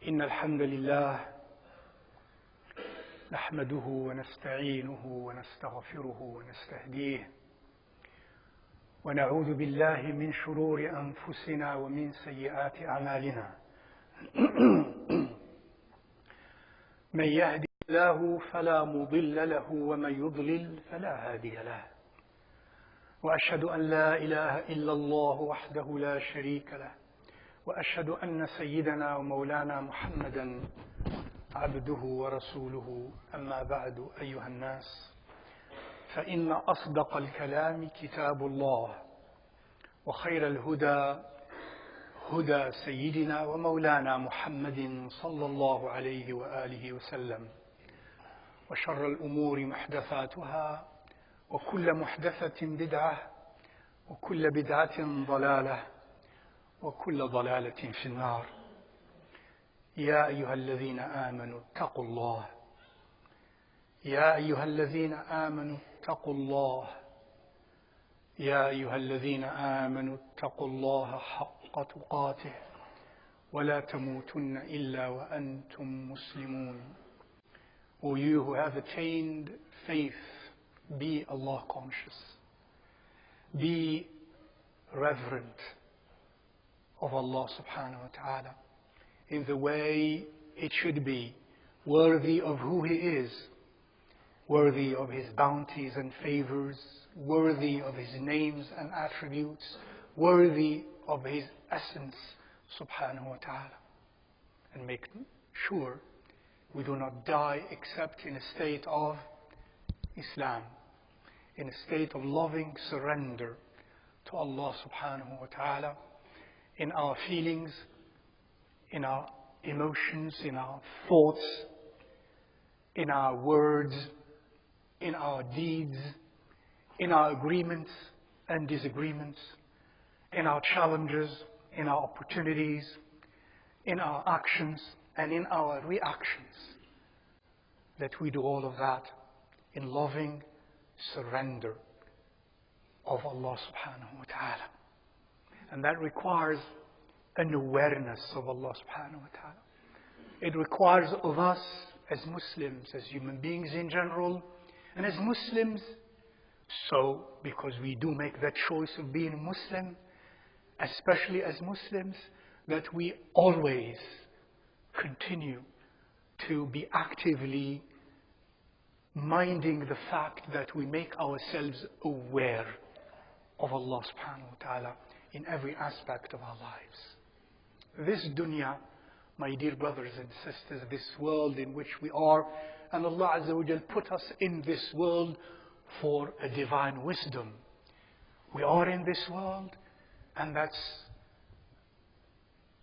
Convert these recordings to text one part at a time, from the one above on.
إن الحمد لله نحمده ونستعينه ونستغفره ونستهديه ونعوذ بالله من شرور أنفسنا ومن سيئات أعمالنا من يهدي الله فلا مضل له ومن يضلل فلا هادي له وأشهد أن لا إله إلا الله وحده لا شريك له وأشهد أن سيدنا ومولانا محمدا عبده ورسوله أما بعد أيها الناس فإن أصدق الكلام كتاب الله وخير الهدى هدى سيدنا ومولانا محمد صلى الله عليه وآله وسلم وشر الأمور محدثاتها وكل محدثة بدعة وكل بدعة ضلالة وكل ضلالة في النار يا أيها الذين آمنوا اتقوا الله يا أيها الذين آمنوا اتقوا الله يا أيها الذين آمنوا اتقوا الله حق تقاته ولا تموتن إلا وأنتم مسلمون. O you who have attained faith, be Allah conscious, be reverent of Allah subhanahu wa ta'ala in the way it should be, worthy of who He is, worthy of His bounties and favors, worthy of His names and attributes, worthy of His essence subhanahu wa ta'ala. And make sure we do not die except in a state of Islam, in a state of loving surrender to Allah subhanahu wa ta'ala, in our feelings, in our emotions, in our thoughts, in our words, in our deeds, in our agreements and disagreements, in our challenges, in our opportunities, in our actions and in our reactions, that we do all of that in loving surrender of Allah subhanahu wa ta'ala. And that requires an awareness of Allah subhanahu wa ta'ala. It requires of us as Muslims, as human beings in general, and as Muslims, so because we do make that choice of being Muslim, especially as Muslims, that we always continue to be actively minding the fact that we make ourselves aware of Allah subhanahu wa ta'ala in every aspect of our lives. This dunya, my dear brothers and sisters, this world in which we are, and Allah Azza wa Jal put us in this world for a divine wisdom. We are in this world, and that's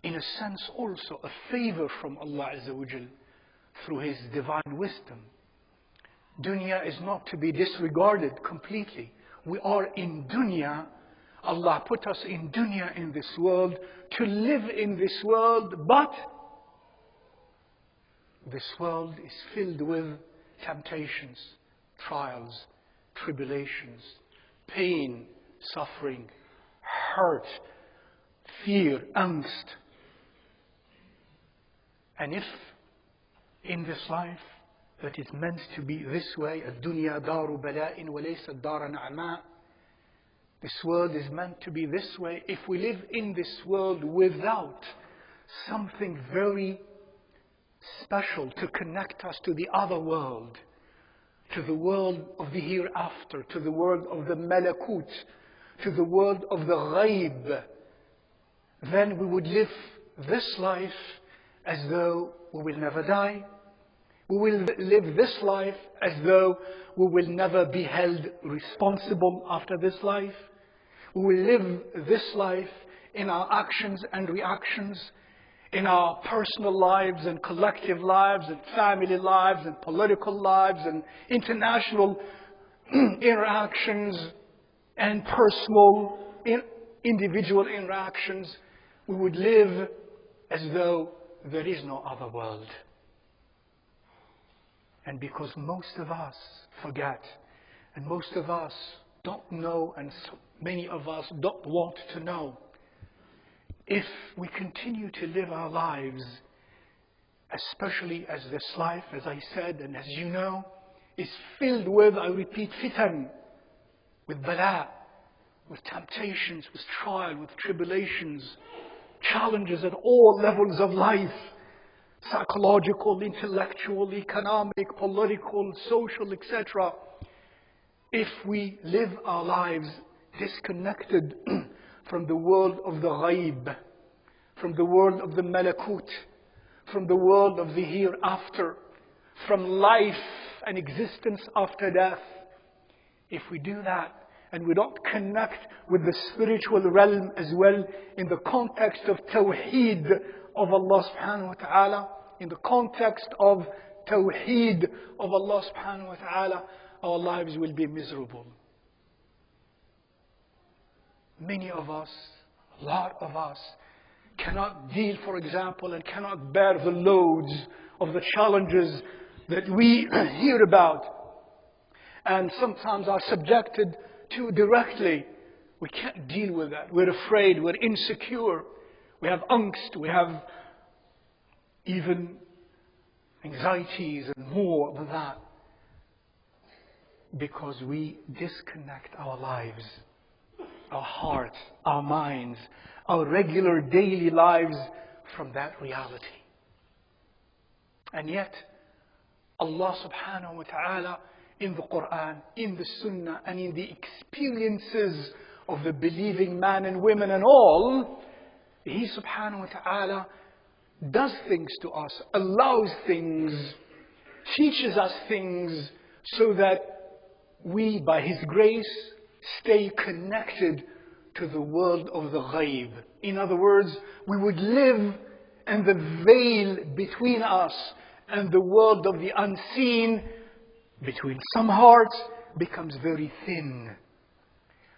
in a sense also a favor from Allah Azza wa Jal through His divine wisdom. Dunya is not to be disregarded completely. We are in dunya. Allah put us in dunya, in this world, to live in this world, but this world is filled with temptations, trials, tribulations, pain, suffering, hurt, fear, angst. And if in this life that is meant to be this way, الدنيا دار بلاء وليست دار نعماء, this world is meant to be this way. If we live in this world without something very special to connect us to the other world, to the world of the hereafter, to the world of the malakut, to the world of the ghaib, then we would live this life as though we will never die. We will live this life as though we will never be held responsible after this life. We will live this life in our actions and reactions, in our personal lives and collective lives and family lives and political lives and international interactions and personal individual interactions. We would live as though there is no other world. And because most of us forget, and most of us don't know, and so many of us don't want to know, if we continue to live our lives especially as this life, as I said, and as you know, is filled with, I repeat, fitan, with bala, with temptations, with trial, with tribulations, challenges at all levels of life, psychological, intellectual, economic, political, social, etc. If we live our lives disconnected from the world of the ghaib, from the world of the malakut, from the world of the hereafter, from life and existence after death, if we do that and we don't connect with the spiritual realm as well in the context of tawheed of Allah subhanahu wa ta'ala, in the context of tawheed of Allah subhanahu wa ta'ala, our lives will be miserable. Many of us, a lot of us, cannot deal, for example, and cannot bear the loads of the challenges that we hear about and sometimes are subjected to directly. We can't deal with that. We're afraid, we're insecure, we have angst, we have even anxieties and more than that, because we disconnect our lives, our hearts, our minds, our regular daily lives from that reality. And yet, Allah subhanahu wa ta'ala in the Quran, in the Sunnah, and in the experiences of the believing man and women and all, He subhanahu wa ta'ala does things to us, allows things, teaches us things so that we, by His grace, stay connected to the world of the ghaib. In other words, we would live and the veil between us and the world of the unseen, between some hearts, becomes very thin,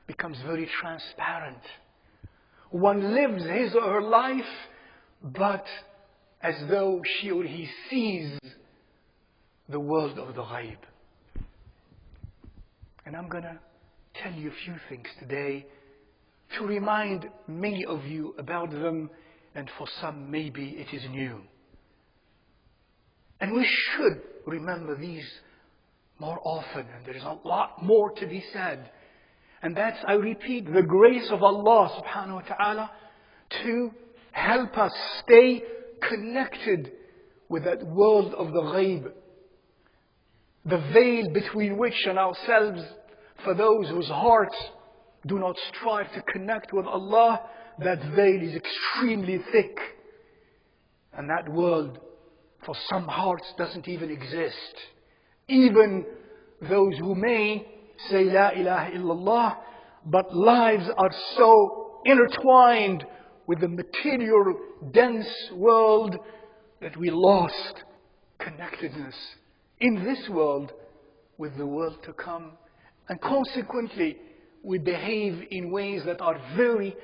becomes very transparent. One lives his or her life, but as though she or he sees the world of the ghaib. And I'm going to tell you a few things today to remind many of you about them, and for some maybe it is new. And we should remember these more often, and there is a lot more to be said. And that's, I repeat, the grace of Allah subhanahu wa ta'ala to help us stay connected with that world of the ghaib. The veil between which and ourselves, for those whose hearts do not strive to connect with Allah, that veil is extremely thick. And that world, for some hearts, doesn't even exist. Even those who may say La ilaha illallah, but lives are so intertwined with the material, dense world that we lost connectedness in this world with the world to come. And consequently, we behave in ways that are very,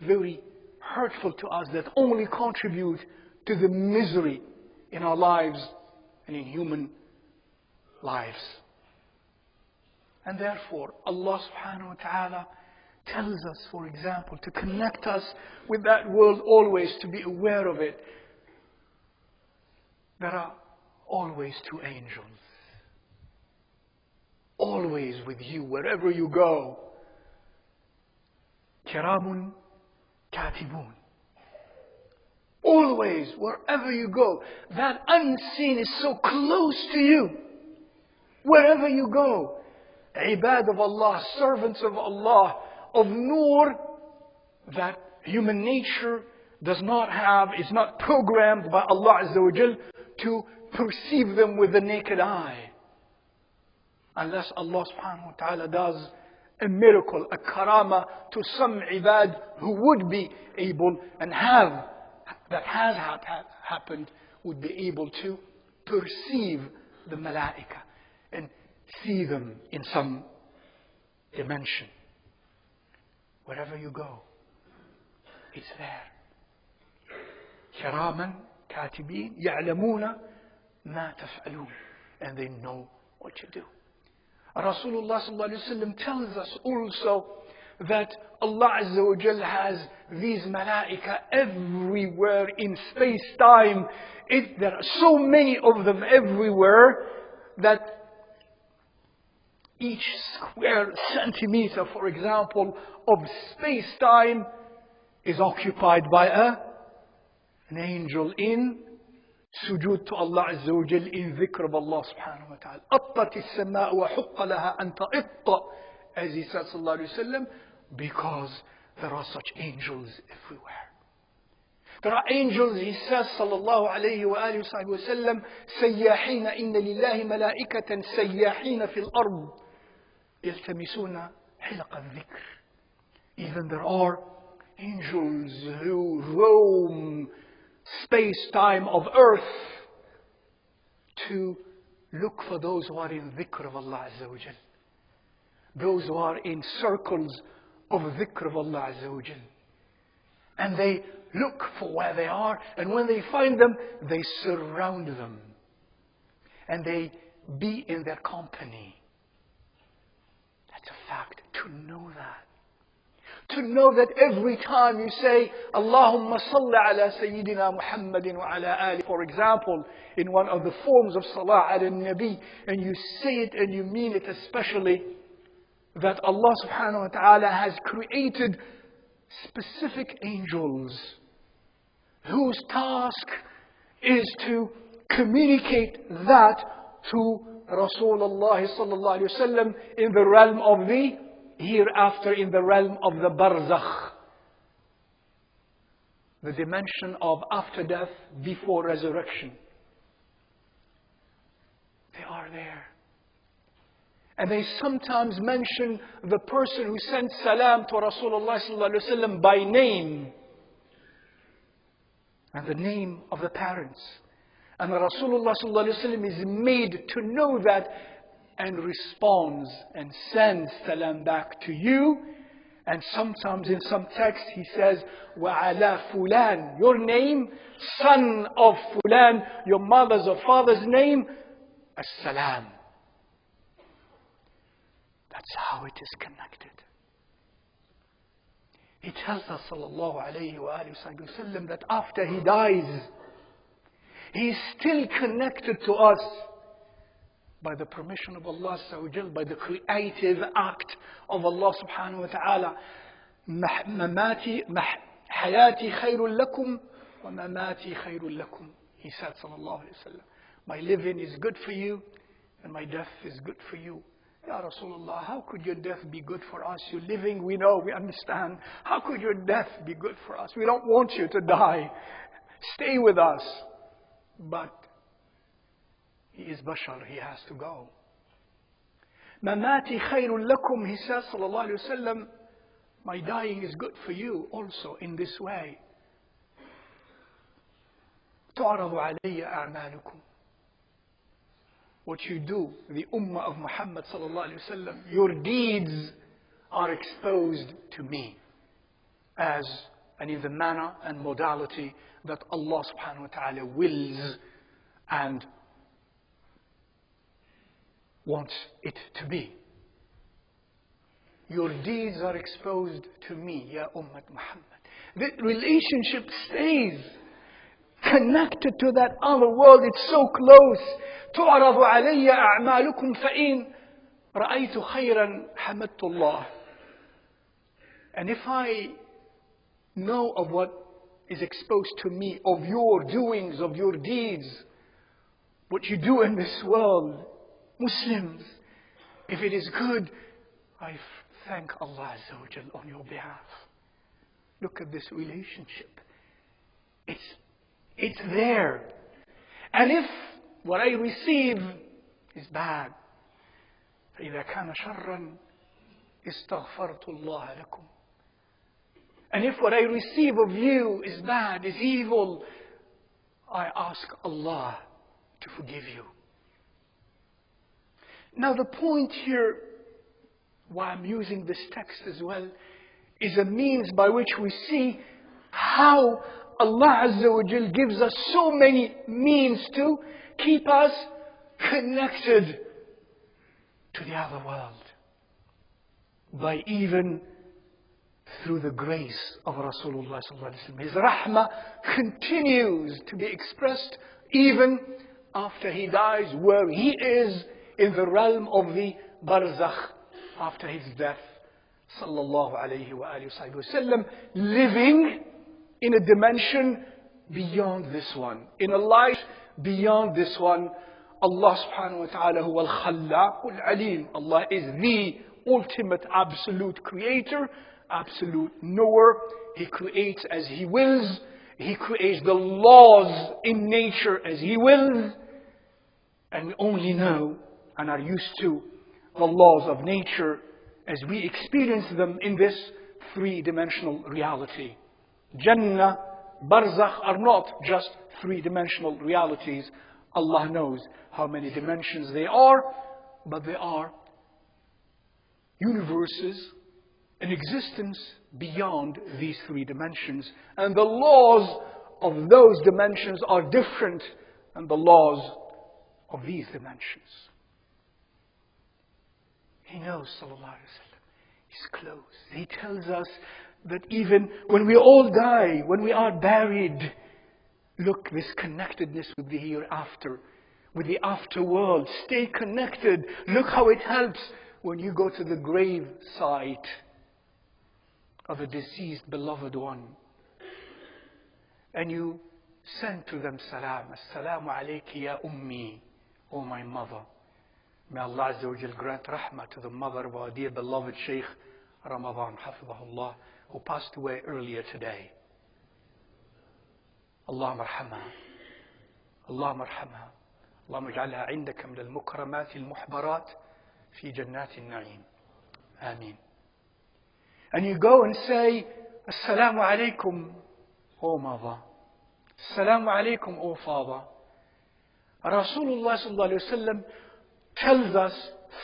very hurtful to us, that only contribute to the misery in our lives and in human lives. And therefore, Allah subhanahu wa ta'ala tells us, for example, to connect us with that world always, to be aware of it. There are always two angels, always with you, wherever you go. Kiramun katibun. Always, wherever you go. That unseen is so close to you. Wherever you go. Ibad of Allah, servants of Allah, of Nur, that human nature does not have, is not programmed by Allah Azza wa Jal to perceive them with the naked eye. Unless Allah subhanahu wa ta'ala does a miracle, a karama to some ibad who would be able and have, that has happened, would be able to perceive the malaika and see them in some dimension. Wherever you go, it's there. كراما كاتبين يعلمون ما تفعلون, and they know what you do. Rasulullah sallallahu alaihi wasallam tells us also that Allah Azza wa Jal has these malaika everywhere in space-time. There are so many of them everywhere that each square centimeter, for example, of space-time is occupied by an angel in sujood to Allah Azza wa Jal, in dhikr of Allah subhanahu wa ta'ala. أطت السماء وحق لها أن تأط, as he said sallallahu alayhi wa sallam, because there are such angels everywhere. There are angels, he says sallallahu alayhi wa alihi wa sallam, سياحين إن لله ملائكة سياحين في الأرض يلتمسون حلق الذكر. Even there are angels who roam space-time of earth to look for those who are in dhikr of Allah Azza wa Jal. Those who are in circles of dhikr of Allah Azza wa Jal. And they look for where they are, and when they find them, they surround them. And they be in their company. That's a fact, to know that. To know that every time you say, Allahumma salli ala Sayyidina Muhammadin wa ala ali, for example, in one of the forms of Salah ala Nabi, and you say it and you mean it especially, that Allah subhanahu wa ta'ala has created specific angels whose task is to communicate that to Rasulullah sallallahu alayhi wa sallam in the realm of the hereafter, in the realm of the barzakh, the dimension of after death, before resurrection. They are there. And they sometimes mention the person who sent salam to Rasulullah sallallahu alaihi wasallam by name, and the name of the parents. And Rasulullah sallallahu alaihi wasallam is made to know that, and responds and sends salam back to you. And sometimes in some texts he says, وَعَلَى fulan, your name, son of fulan, your mother's or father's name, as-salam. That's how it is connected. He tells us, sallallahu alayhi wa sallam, that after he dies, he is still connected to us by the permission of Allah Azza wa Jal, by the creative act of Allah subhanahu wa ta'ala. حياتي خير لكم ومماتي خير لكم. He said, sallallahu alayhi wa sallam, my living is good for you and my death is good for you. Ya Rasulullah, how could your death be good for us? Your living, we know, we understand. How could your death be good for us? We don't want you to die. Stay with us. But he is bashar, he has to go. Mamati khayrun lakum, he says, sallallahu alayhi wa sallam, my dying is good for you also in this way. تعرض علي أعمالكم. What you do, the ummah of Muhammad sallallahu alayhi wa sallam, your deeds are exposed to me as and in the manner and modality that Allah subhanahu wa ta'ala wills and wants it to be. Your deeds are exposed to me, Ya Ummat Muhammad. The relationship stays connected to that other world. It's so close. تعرض علي أعمالكم فإن رأيت خيرا حمدت الله. And if I know of what is exposed to me, of your doings, of your deeds, what you do in this world, Muslims, if it is good, I thank Allah Azza wa Jal on your behalf. Look at this relationship. It's there. And if what I receive is bad, فإذا كان شرا استغفرت الله لكم. And if what I receive of you is bad, is evil, I ask Allah to forgive you. Now the point here, why I'm using this text as well, is a means by which we see how Allah Azza wa Jal gives us so many means to keep us connected to the other world. By even through the grace of Rasulullah sallallahu alaihi wasallam. His rahmah continues to be expressed even after he dies, where he is in the realm of the barzakh after his death. Sallallahu alayhi wa alihi wa sallam, living in a dimension beyond this one, in a life beyond this one. Allah subhanahu wa ta'ala huwa al-khallaq al-alim. Allah is the ultimate absolute creator, absolute knower. He creates as He wills. He creates the laws in nature as He wills. And we only know and are used to the laws of nature as we experience them in this three-dimensional reality. Jannah, barzakh are not just three-dimensional realities. Allah knows how many dimensions they are, but they are universes, an existence beyond these three dimensions. And the laws of those dimensions are different than the laws of these dimensions. He knows, sallallahu alaihi wasallam. He's close. He tells us that even when we all die, when we are buried, look, this connectedness with the hereafter, with the afterworld. Stay connected. Look how it helps when you go to the grave site of a deceased beloved one. And you send to them salam. Assalamu alayki ya ummi, O my mother. May Allah Azza wa Jal grant rahmah to the mother of our dear beloved Shaykh Ramadan, hafidhahullah, who passed away earlier today. اللهم ارحمها اللهم ارحمها اللهم اجعلها عندك من المكرمات المحبرات في جنات النعيم آمين. And you go and say Assalamu alaikum, O mother. Assalamu alaikum, O father. Rasulullah sallallahu alayhi wa sallam tells us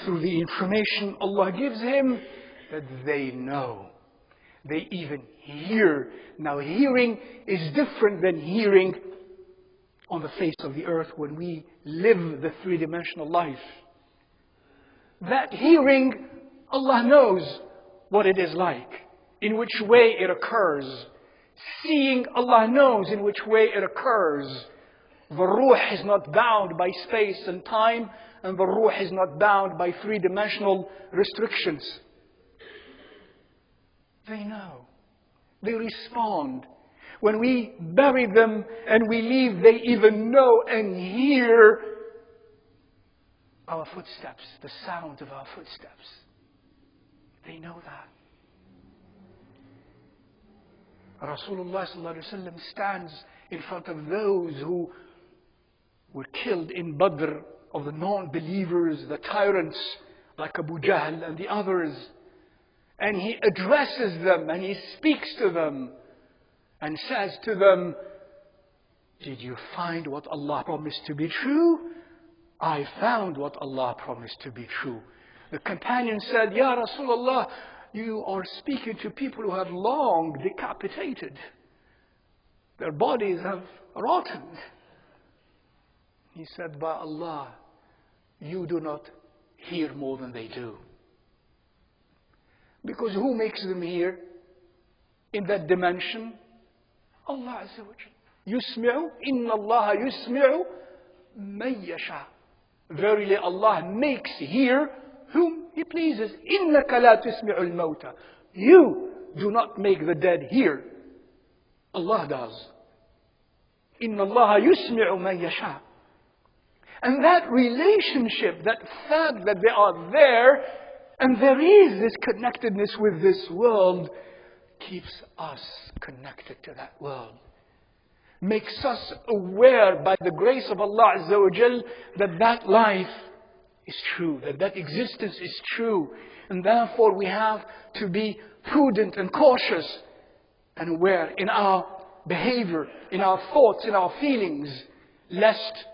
through the information Allah gives him that they know. They even hear. Now hearing is different than hearing on the face of the earth when we live the three-dimensional life. That hearing, Allah knows what it is like, in which way it occurs. Seeing, Allah knows in which way it occurs. The ruh is not bound by space and time, and the ruh is not bound by three-dimensional restrictions. They know. They respond. When we bury them and we leave, they even know and hear our footsteps, the sound of our footsteps. They know that. Rasulullah sallallahu alaihi wasallam stands in front of those who were killed in Badr, of the non-believers, the tyrants like Abu Jahl and the others. And he addresses them and he speaks to them and says to them, did you find what Allah promised to be true? I found what Allah promised to be true. The companion said, Ya Rasulullah, you are speaking to people who have long decapitated. Their bodies have rotten. He said, by Allah, you do not hear more than they do. Because who makes them hear in that dimension? Allah Azza wa Jal. Yusmi'u, inna Allah yusmi'u man yasha. Verily Allah makes hear whom He pleases. Innaka la tusmi'u al-mawta. You do not make the dead hear. Allah does. Inna Allah yusmi'u man yasha. And that relationship, that fact that they are there, and there is this connectedness with this world, keeps us connected to that world. Makes us aware by the grace of Allah Azza wa Jal that that life is true, that that existence is true. And therefore we have to be prudent and cautious and aware in our behavior, in our thoughts, in our feelings, lest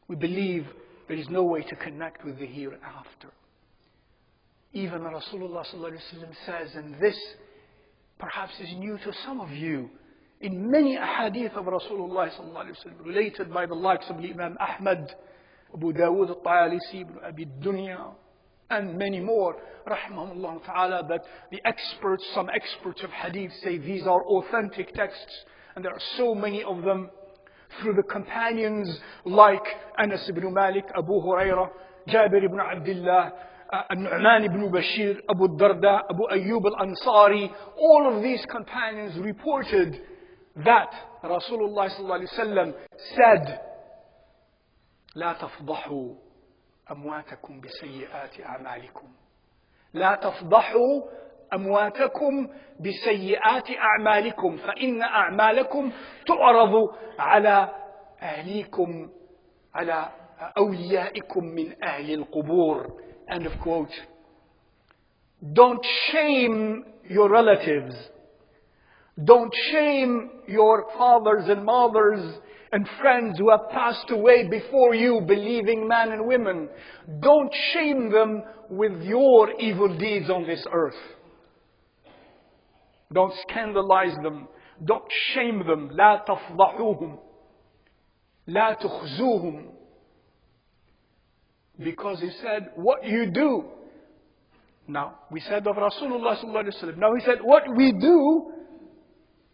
we believe there is no way to connect with the hereafter. Even Rasulullah sallallahu alaihi wasallam says, and this perhaps is new to some of you, in many ahadith of Rasulullah sallallahu alaihi wasallam, related by the likes of Imam Ahmad, Abu Dawood al-Tayalisi, Ibn Abi Dunya, and many more, rahimahullah ta'ala, that some experts of hadith say these are authentic texts, and there are so many of them through the companions like Anas ibn Malik, Abu Hurairah, Jabir ibn Abdullah, Nu'man ibn Bashir, Abu Darda, Abu Ayyub al-Ansari. All of these companions reported that Rasulullah sallallahu alaihi wasallam said, لا تفضحوا أمواتكم بسيئات أعمالكم. لا تفضحوا أمواتكم بسيئات أعمالكم فإن أعمالكم تعرض على أهليكم على أوليائكم من أهل القبور. End of quote. Don't shame your relatives. Don't shame your fathers and mothers and friends who have passed away before you, believing men and women. Don't shame them with your evil deeds on this earth. Don't scandalize them. Don't shame them. لا تفضحوهم. لا تخزوهم. Because he said, what you do. Now, we said of Rasulullah sallallahu alaihi wasallam. Now he said, what we do,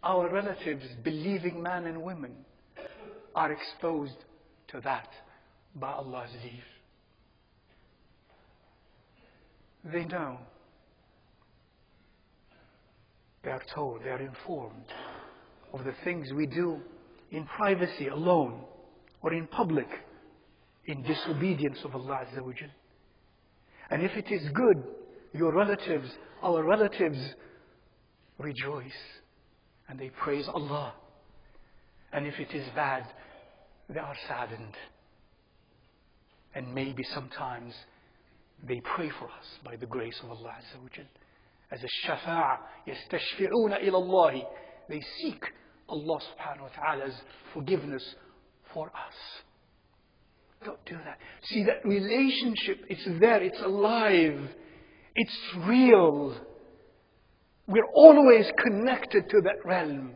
our relatives, believing men and women, are exposed to that by Allah's leave. They know. They are told, they are informed of the things we do in privacy alone or in public, in disobedience of Allah Azza wa Jal. And if it is good, your relatives, our relatives, rejoice and they praise Allah. And if it is bad, they are saddened. And maybe sometimes they pray for us by the grace of Allah Azza wa Jal. As a shafa'a, يستشفعون إلى الله. They seek Allah subhanahu wa ta'ala's forgiveness for us. Don't do that. See, that relationship, it's there, it's alive, it's real. We're always connected to that realm.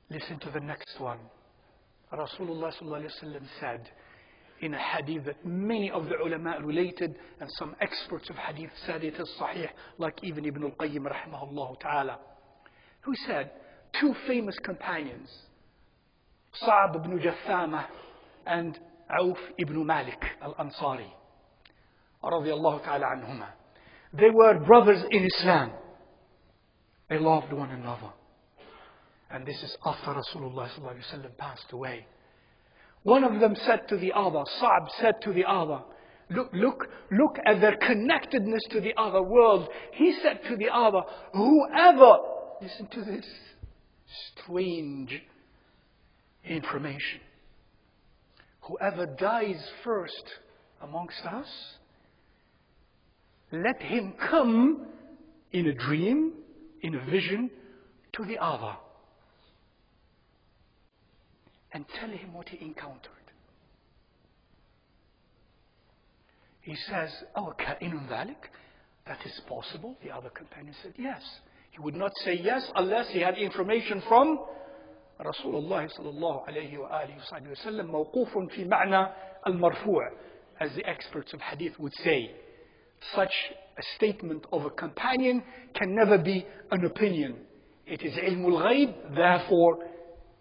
Listen to the next one. Rasulullah sallallahu alaihi wasallam said in a hadith that many of the ulama related, and some experts of hadith said it is sahih, like even Ibn al-Qayyim rahimahullah ta'ala, who said, two famous companions, Sa'ab ibn Jathama and Auf ibn Malik al-Ansari, radiyallahu ta'ala anhuma. They were brothers in Islam. They loved one another. And this is after Rasulullah sallallahu alaihi wasallam passed away. One of them said to the other, Sa'ab said to the other, look at their connectedness to the other world. He said to the other, whoever, listen to this strange information, whoever dies first amongst us, let him come in a dream, in a vision, to the other and tell him what he encountered. He says, "Oh, ka'inun dhalik?" That is possible. The other companion said, yes. He would not say yes unless he had information from Rasulullah sallallahu alayhi wa alihi wa sallam, mawqufun fi ma'na al-marfu', as the experts of hadith would say. Such a statement of a companion can never be an opinion. It is ilmul ghaib, therefore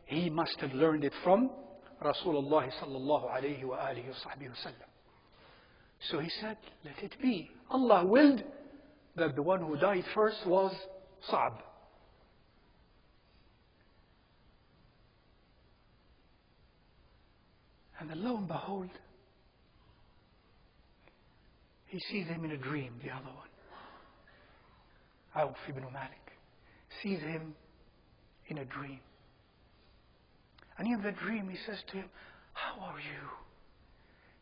he must have learned it from Rasulullah sallallahu alayhi wa alihi wa sallam. So he said, let it be. Allah willed that the one who died first was Sa'ab. And then lo and behold, he sees him in a dream, the other one. Auf ibn Malik sees him in a dream. And in the dream he says to him, how are you?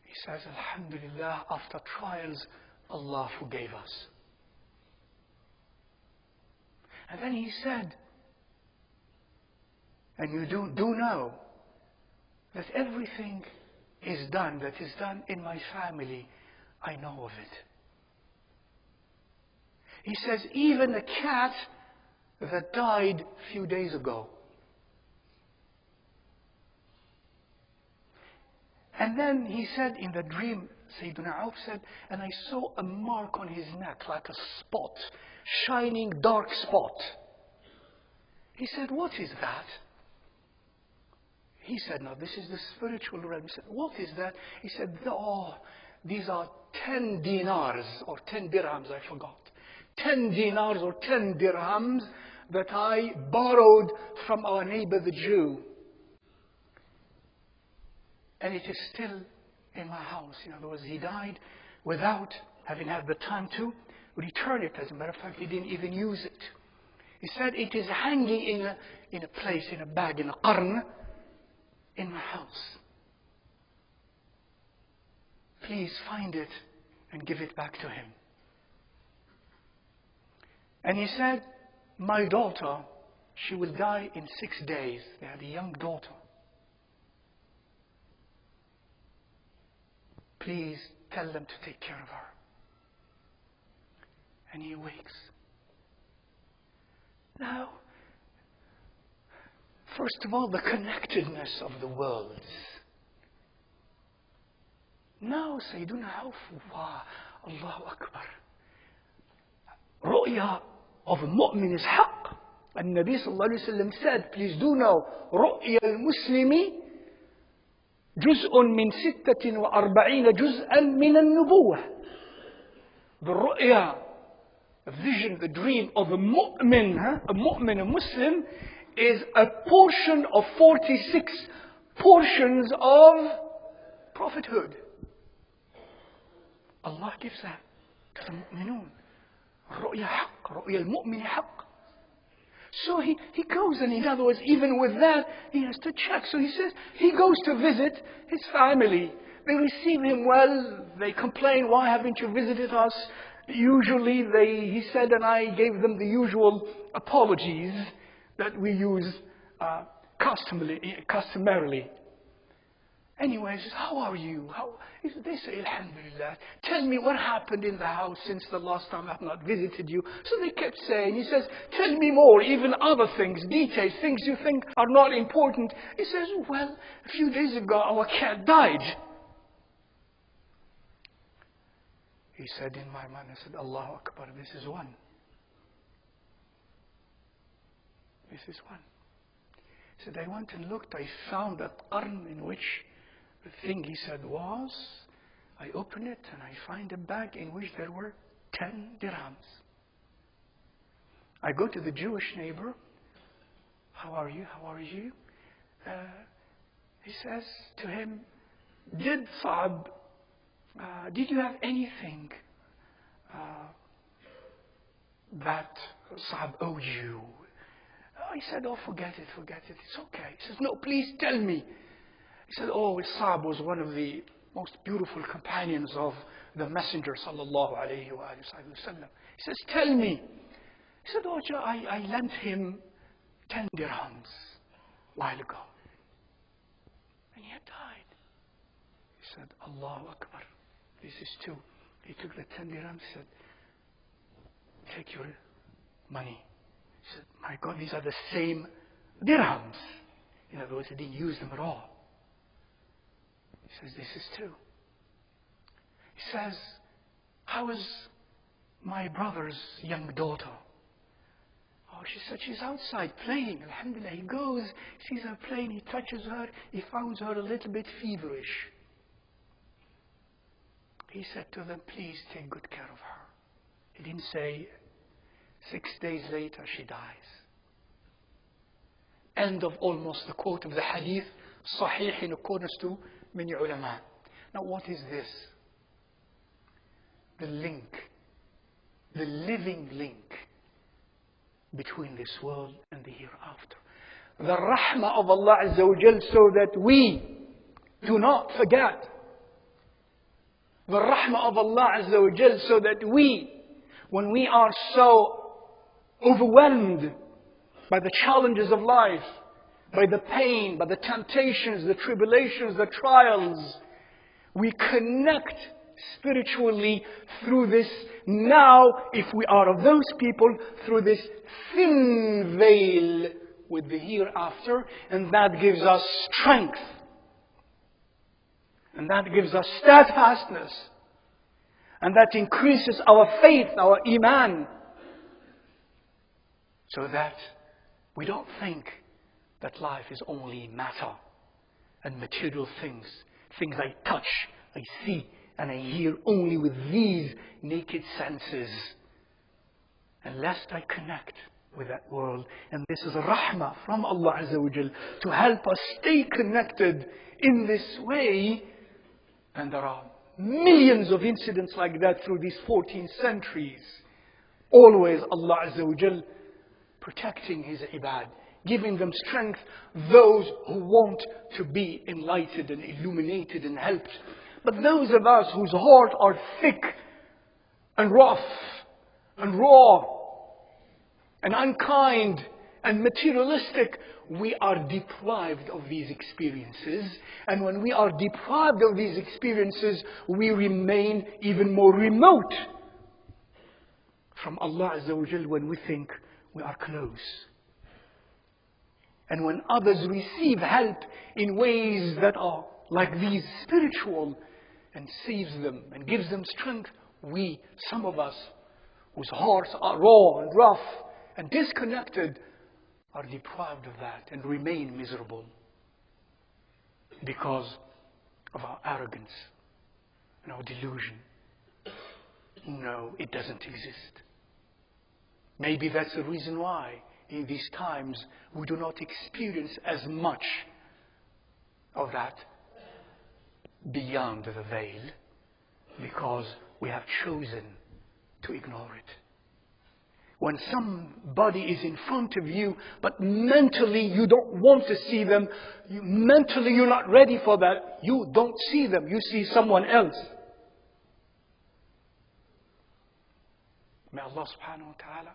He says, Alhamdulillah, after trials, Allah forgave us. And then he said, and you do know that everything is done, that is done in my family, I know of it. He says, even a cat that died a few days ago. And then he said in the dream, Sayyidina Auf said, and I saw a mark on his neck like a spot, shining dark spot. He said, what is that? He said, no, this is the spiritual realm. He said, what is that? He said, oh, these are 10 dinars or 10 dirhams, I forgot. 10 dinars or 10 dirhams that I borrowed from our neighbor the Jew. And it is still in my house. In other words, he died without having had the time to return it. As a matter of fact, he didn't even use it. He said, it is hanging in a place, in a bag, in a qarn, in my house. Please find it and give it back to him. And he said, my daughter, she will die in 6 days. They had a young daughter. Please tell them to take care of her. And he wakes. Now, first of all, the connectedness of the worlds. Now, Sayyiduna Auf, wow, Allahu Akbar. Ru'ya of a mu'min is haqq. And Nabi sallallahu alayhi wa sallam said, please do know, رؤيا المسلم جزء من 46 جزءا من النبوة. The ru'ya, a vision, the dream of a mu'min, a Muslim, is a portion of 46 portions of prophethood. Allah gives that to the mu'minun. رؤيا حق, رؤيا المؤمن حق. So he goes, and in other words, even with that, he has to check. So he says, he goes to visit his family. They receive him well. They complain, why haven't you visited us? Usually he said, and I gave them the usual apologies that we use customarily. Anyway, he says, how are you? They say, Alhamdulillah. Tell me what happened in the house since the last time I have not visited you. So they kept saying, he says, tell me more, even other things, details, things you think are not important. He says, well, a few days ago our cat died. He said in my mind, I said, Allahu Akbar, this is one. This is one. He said, I went and looked, I found that qarn in which the thing he said was. I open it and I find a bag in which there were 10 dirhams. I go to the Jewish neighbor. How are you? How are you? He says to him, did you have anything that Sa'ab owed you? He said, oh, forget it. It's okay. He says, no, please tell me. He said, oh, Sa'ab was one of the most beautiful companions of the Messenger sallallahu alayhi wa sallam. He says, tell me. He said, oh, I lent him 10 dirhams a while ago. And he had died. He said, Allahu Akbar. This is two. He took the 10 dirhams, he said, take your money. He said, my God, these are the same dirhams. In other words, he didn't use them at all. He says, this is two. He says, how is my brother's young daughter? Oh, she said, she's outside playing. Alhamdulillah. He goes, sees her playing, he touches her, he finds her a little bit feverish. He said to them, please take good care of her. He didn't say, 6 days later she dies. End of almost the quote of the hadith, sahih in accordance to many ulama. Now what is this? The link, the living link between this world and the hereafter. The rahmah of Allah Azza wa Jal, so that we do not forget. The rahmah of Allah Azza wa Jal, so that we, when we are so overwhelmed by the challenges of life, by the pain, by the temptations, the tribulations, the trials, we connect spiritually through this, now, if we are of those people, through this thin veil with the hereafter, and that gives us strength. And that gives us steadfastness. And that increases our faith, our iman. So that we don't think that life is only matter and material things. Things I touch, I see, and I hear only with these naked senses. And lest I connect with that world. And this is a rahmah from Allah Azza wa Jal to help us stay connected in this way. And there are millions of incidents like that through these 14 centuries. Always Allah Azza wa Jal protecting His ibad, giving them strength, those who want to be enlightened and illuminated and helped. But those of us whose hearts are thick and rough and raw and unkind and materialistic, we are deprived of these experiences. And when we are deprived of these experiences, we remain even more remote from Allah Azza wa Jal when we think we are close. And when others receive help in ways that are like these spiritual and saves them and gives them strength, we, some of us, whose hearts are raw and rough and disconnected, are deprived of that and remain miserable because of our arrogance and our delusion. No, it doesn't exist. Maybe that's the reason why in these times we do not experience as much of that beyond the veil, because we have chosen to ignore it. When somebody is in front of you, but mentally you don't want to see them, mentally you're not ready for that, you don't see them, you see someone else. May Allah subhanahu wa ta'ala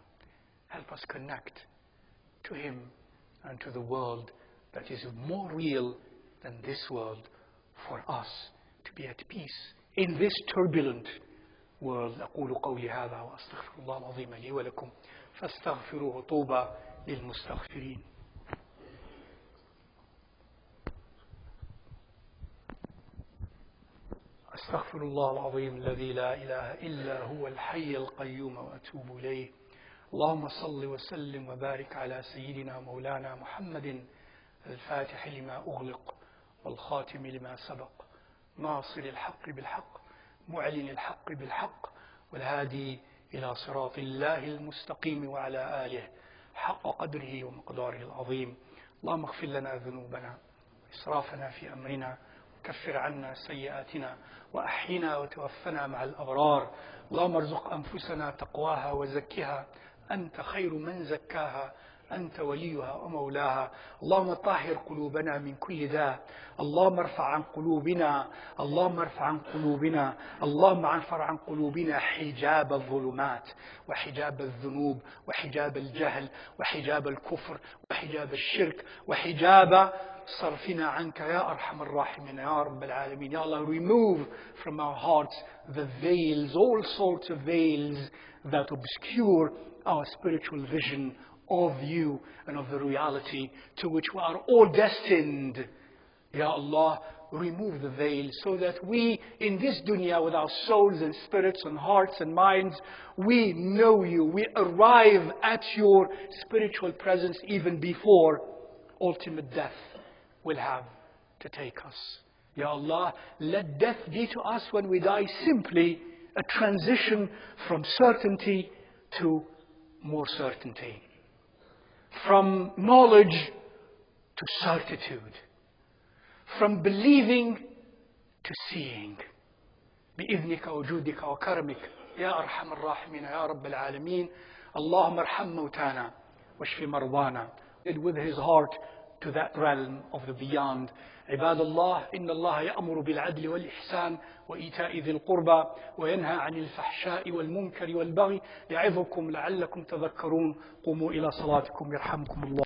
help us connect to Him and to the world that is more real than this world, for us to be at peace in this turbulent world. أقول قولي هذا وأستغفر الله العظيم لي ولكم فاستغفروه طوبى للمستغفرين. أستغفر الله العظيم الذي لا إله إلا هو الحي القيوم وأتوب إليه. اللهم صل وسلم وبارك على سيدنا مولانا محمد الفاتح لما أغلق والخاتم لما سبق ناصر الحق بالحق معلن الحق بالحق والهادي إلى صراط الله المستقيم وعلى آله حق قدره ومقداره العظيم. اللهم اغفر لنا ذنوبنا وإسرافنا في أمرنا وكفر عنا سيئاتنا وأحينا وتوفنا مع الأبرار. اللهم ارزق أنفسنا تقواها وزكها أنت خير من زكاها أنت وليها ومولاها. اللهم طهر قلوبنا من كل داء. اللهم ارفع عن قلوبنا اللهم ارفع عن قلوبنا حجاب الظلمات وحجاب الذنوب وحجاب الجهل وحجاب الكفر وحجاب الشرك وحجاب صرفنا عنك يا أرحم الراحمين يا رب العالمين. Ya Allah, remove from our hearts the veils, all sorts of veils that obscure our spiritual vision of you and of the reality to which we are all destined. Ya Allah, remove the veil so that we in this dunya with our souls and spirits and hearts and minds, we know you, we arrive at your spiritual presence even before ultimate death will have to take us. Ya Allah, let death be to us when we die simply a transition from certainty to more certainty, from knowledge to certitude, from believing to seeing. بإذنك وجودك وكرمك يا أرحم الراحمين يا رب العالمين. اللهم ارحم موتانا واشف مرضانا. With his heart to that realm of the beyond. عباد الله إن الله يأمر بالعدل والإحسان وإيتاء ذي القربى وينهى عن الفحشاء والمنكر والبغي يعظكم لعلكم تذكرون. قوموا إلى صلاتكم يرحمكم الله.